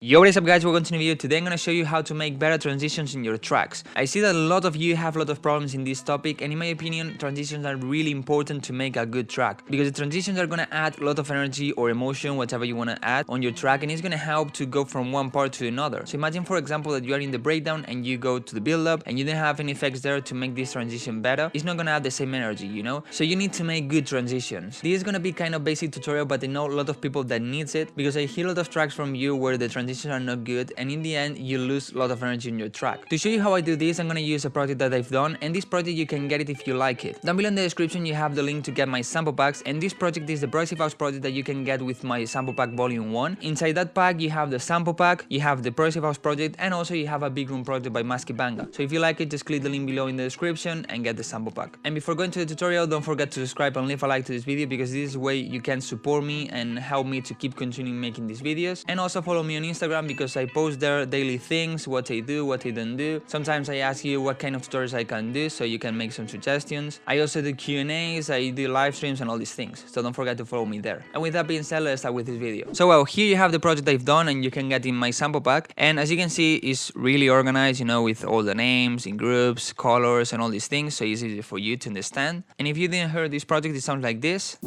Yo, what is up guys, welcome to the video. Today I'm going to show you how to make better transitions in your tracks. I see that a lot of you have a lot of problems in this topic, and in my opinion transitions are really important to make a good track, because the transitions are going to add a lot of energy or emotion, whatever you want to add on your track, and it's going to help to go from one part to another. So imagine for example that you are in the breakdown and you go to the build-up and you don't have any effects there to make this transition better. It's not going to add the same energy, you know? So you need to make good transitions. This is going to be kind of basic tutorial, but I know a lot of people that needs it, because I hear a lot of tracks from you where the transitions are not good and in the end you lose a lot of energy in your track. To show you how I do this, I'm gonna use a project that I've done, and this project you can get it if you like it. Down below in the description you have the link to get my sample packs, and this project is the Progressive House project that you can get with my sample pack volume 1. Inside that pack you have the sample pack, you have the Progressive House project, and also you have a big room project by Masky Banga. So if you like it, just click the link below in the description and get the sample pack. And before going to the tutorial, don't forget to subscribe and leave a like to this video, because this is the way you can support me and help me to keep continuing making these videos. And also follow me on Instagram, because I post there daily things, what I do, what I don't do. Sometimes I ask you what kind of tutorials I can do, so you can make some suggestions. I also do Q&As, I do live streams and all these things, so don't forget to follow me there. And with that being said, let's start with this video. So well, here you have the project I've done and you can get in my sample pack, and as you can see it's really organized, you know, with all the names in groups, colors and all these things, so it's easy for you to understand. And if you didn't hear this project, it sounds like this.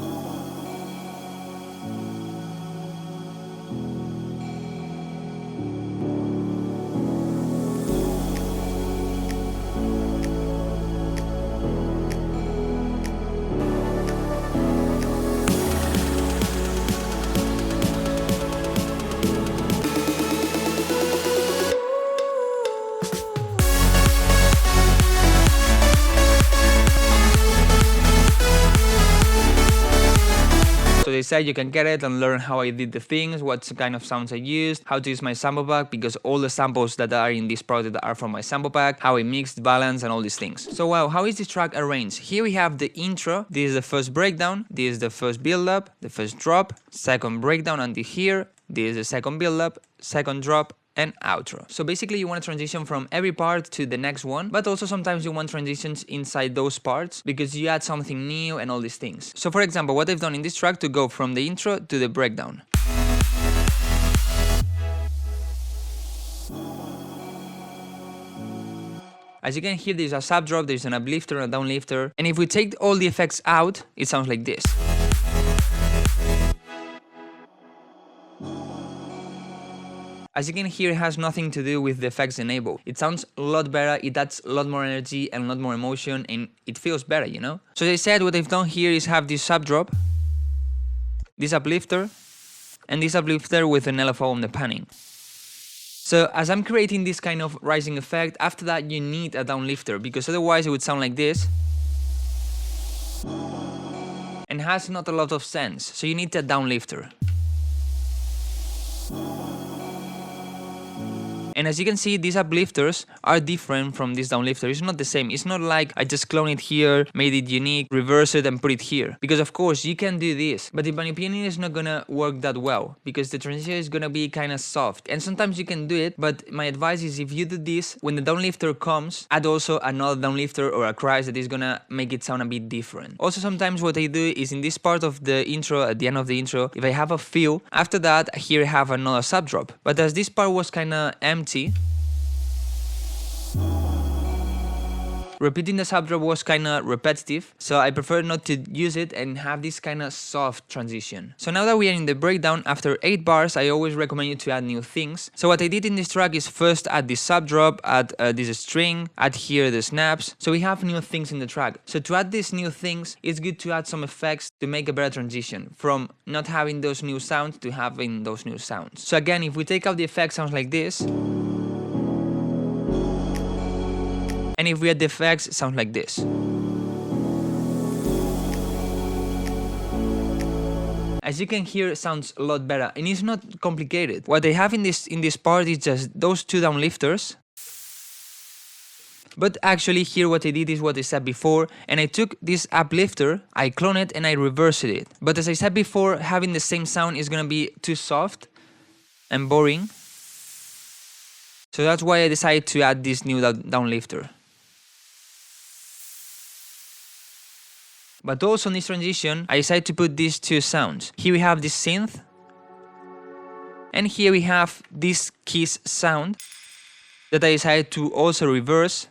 So they said you can get it and learn how I did the things, what kind of sounds I used, how to use my sample pack, because all the samples that are in this project are from my sample pack, how I mixed, balance and all these things. So wow, how is this track arranged? Here we have the intro, this is the first breakdown, this is the first build-up, the first drop, second breakdown until here, this is the second build-up, second drop, and outro. So basically you want to transition from every part to the next one, but also sometimes you want transitions inside those parts because you add something new and all these things. So for example, what I've done in this track to go from the intro to the breakdown. As you can hear, there's a sub drop, there's an uplifter and a downlifter, and if we take all the effects out, it sounds like this. As you can hear, it has nothing to do with the effects enabled. It sounds a lot better, it adds a lot more energy and a lot more emotion, and it feels better, you know? So as I said, what I've done here is have this sub drop, this uplifter, and this uplifter with an LFO on the panning. So as I'm creating this kind of rising effect, after that you need a downlifter, because otherwise it would sound like this. And has not a lot of sense, so you need a downlifter. And as you can see, these uplifters are different from this downlifter. It's not the same. It's not like I just clone it here, made it unique, reverse it and put it here. Because of course you can do this, but in my opinion it's not gonna work that well, because the transition is gonna be kind of soft. And sometimes you can do it, but my advice is if you do this, when the downlifter comes, add also another downlifter or a crash that is gonna make it sound a bit different. Also sometimes what I do is in this part of the intro, at the end of the intro, if I have a fill, after that here I have another sub drop. But as this part was kind of empty, repeating the sub drop was kind of repetitive, so I prefer not to use it and have this kind of soft transition. So now that we are in the breakdown, after 8 bars, I always recommend you to add new things. So what I did in this track is first add this sub drop, add this string, add here the snaps, so we have new things in the track. So to add these new things, it's good to add some effects to make a better transition from not having those new sounds to having those new sounds. So again, if we take out the effect, sounds like this. And if we add the effects, it sounds like this. As you can hear, it sounds a lot better, and it's not complicated. What I have in this part is just those two downlifters. But actually here what I did is what I said before, and I took this uplifter, I cloned it and I reversed it. But as I said before, having the same sound is gonna be too soft and boring. So that's why I decided to add this new downlifter. But also in this transition, I decided to put these two sounds. Here we have this synth, And here we have this kiss sound that I decided to also reverse.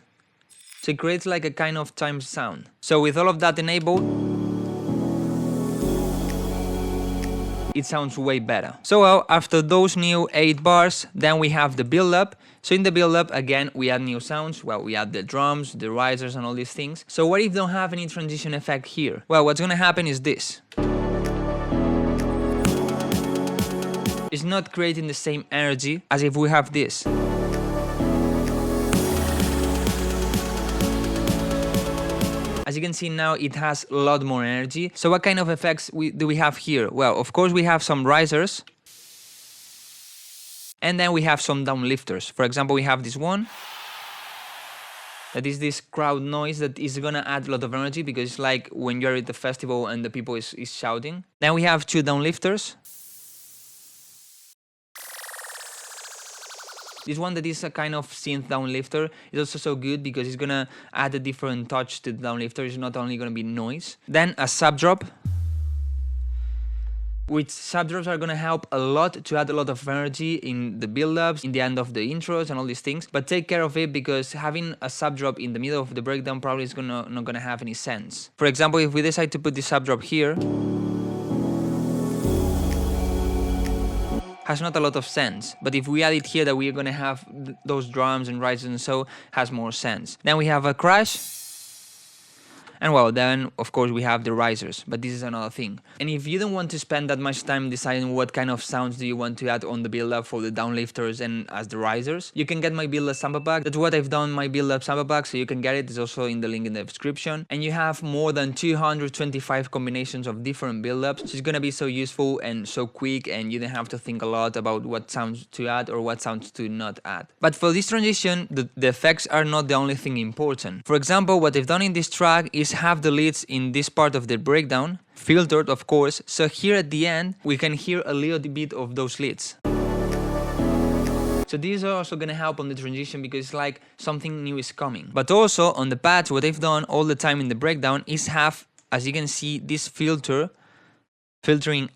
So it creates like a kind of time sound. So with all of that enabled, it sounds way better. So well, after those new 8 bars, then we have the build-up. So in the build-up, again, we add new sounds. Well, we add the drums, the risers, and all these things. So what if we don't have any transition effect here? Well, what's gonna happen is this. It's not creating the same energy as if we have this. As you can see now, it has a lot more energy. So what kind of effects do we have here? Well, of course we have some risers. And then we have some downlifters. For example, we have this one. That is this crowd noise that is gonna add a lot of energy because it's like when you're at the festival and the people is shouting. Then we have 2 downlifters. This one that is a kind of synth downlifter is also so good because it's gonna add a different touch to the downlifter. It's not only gonna be noise. Then a sub drop, which sub drops are gonna help a lot to add a lot of energy in the build-ups, in the end of the intros and all these things. But take care of it because having a sub drop in the middle of the breakdown probably is not gonna have any sense. For example, if we decide to put the sub drop here, has not a lot of sense, but if we add it here that we are gonna have those drums and rises and so, has more sense. Then we have a crash, and well, then of course we have the risers, but this is another thing. And if you don't want to spend that much time deciding what kind of sounds do you want to add on the build-up for the downlifters and as the risers, you can get my build-up sample pack. That's what I've done, my build-up sample pack, so you can get it. It's also in the link in the description. And you have more than 225 combinations of different build-ups, so it's gonna be so useful and so quick, and you don't have to think a lot about what sounds to add or what sounds to not add. But for this transition, the effects are not the only thing important. For example, what I've done in this track is have the leads in this part of the breakdown filtered, of course, so here at the end we can hear a little bit of those leads. So these are also gonna help on the transition because it's like something new is coming. But also on the pads, what I've done all the time in the breakdown is have, as you can see, this filtering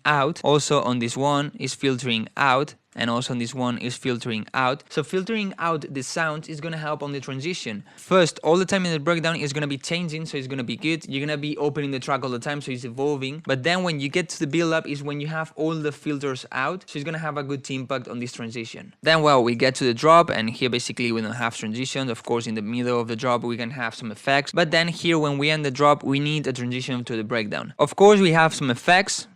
out. Also on this one is filtering out, and also on this one is filtering out. So filtering out the sounds is gonna help on the transition. First, all the time in the breakdown is gonna be changing, so it's gonna be good. You're gonna be opening the track all the time, so it's evolving. But then when you get to the build-up is when you have all the filters out, so it's gonna have a good impact on this transition. Then, well, we get to the drop, and here basically we don't have transitions. Of course, in the middle of the drop we can have some effects, but then here when we end the drop we need a transition to the breakdown. Of course, we have some effects.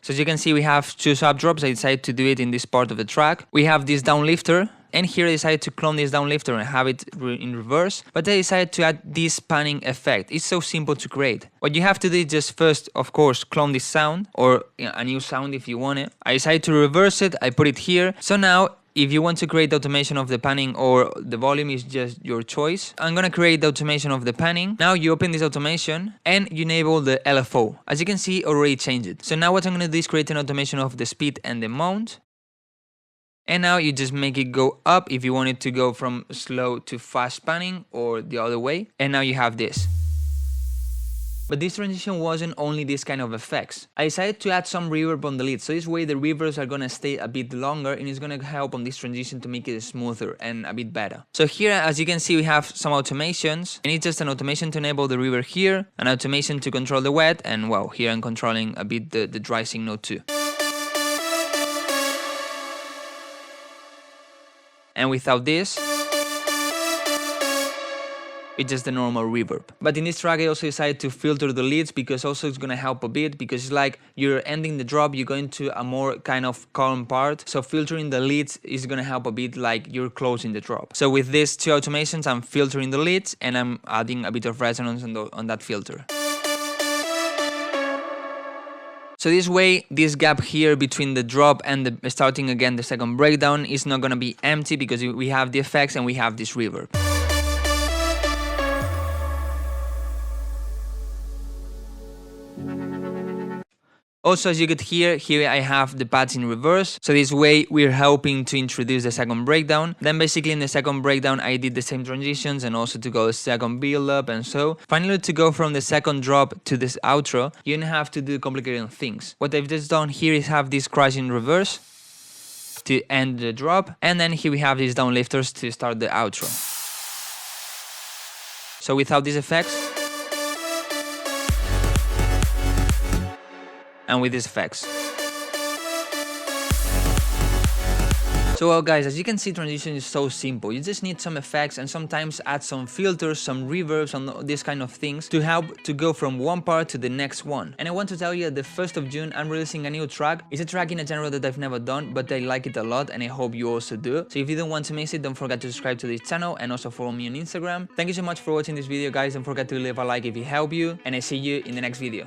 So as you can see, we have 2 sub drops. I decided to do it in this part of the track. We have this downlifter, and here I decided to clone this downlifter and have it in reverse, but I decided to add this panning effect. It's so simple to create. What you have to do is just first, of course, clone this sound, or a new sound if you want it. I decided to reverse it, I put it here. So now, if you want to create the automation of the panning or the volume, is just your choice. I'm gonna create the automation of the panning. Now you open this automation and you enable the LFO. As you can see, already changed it. So now what I'm gonna do is create an automation of the speed and the mount. And now you just make it go up if you want it to go from slow to fast panning or the other way. And now you have this. But this transition wasn't only this kind of effects. I decided to add some reverb on the lead, so this way the reverbs are gonna stay a bit longer and it's gonna help on this transition to make it smoother and a bit better. So here, as you can see, we have some automations, and it's just an automation to enable the reverb here, an automation to control the wet, and well, here I'm controlling a bit the dry sync node too. And without this, it's just the normal reverb. But in this track I also decided to filter the leads because also it's gonna help a bit, because it's like you're ending the drop, you go into a more kind of calm part, so filtering the leads is gonna help a bit like you're closing the drop. So with these 2 automations I'm filtering the leads and I'm adding a bit of resonance on that filter. So this way, this gap here between the drop and the starting again the second breakdown is not gonna be empty because we have the effects and we have this reverb. Also, as you could hear, here I have the pads in reverse. So this way we're helping to introduce the second breakdown. Then basically in the second breakdown, I did the same transitions and also to go second build up and so. Finally, to go from the second drop to this outro, you don't have to do complicated things. What I've just done here is have this crash in reverse to end the drop. And then here we have these downlifters to start the outro. So without these effects, and with these effects. So well guys, as you can see, transition is so simple. You just need some effects and sometimes add some filters, some reverbs, and these kind of things to help to go from one part to the next one. And I want to tell you that the 1st of June I'm releasing a new track. It's a track in a genre that I've never done, but I like it a lot and I hope you also do. So if you don't want to miss it, don't forget to subscribe to this channel and also follow me on Instagram. Thank you so much for watching this video guys. Don't forget to leave a like if it helped you, and I see you in the next video.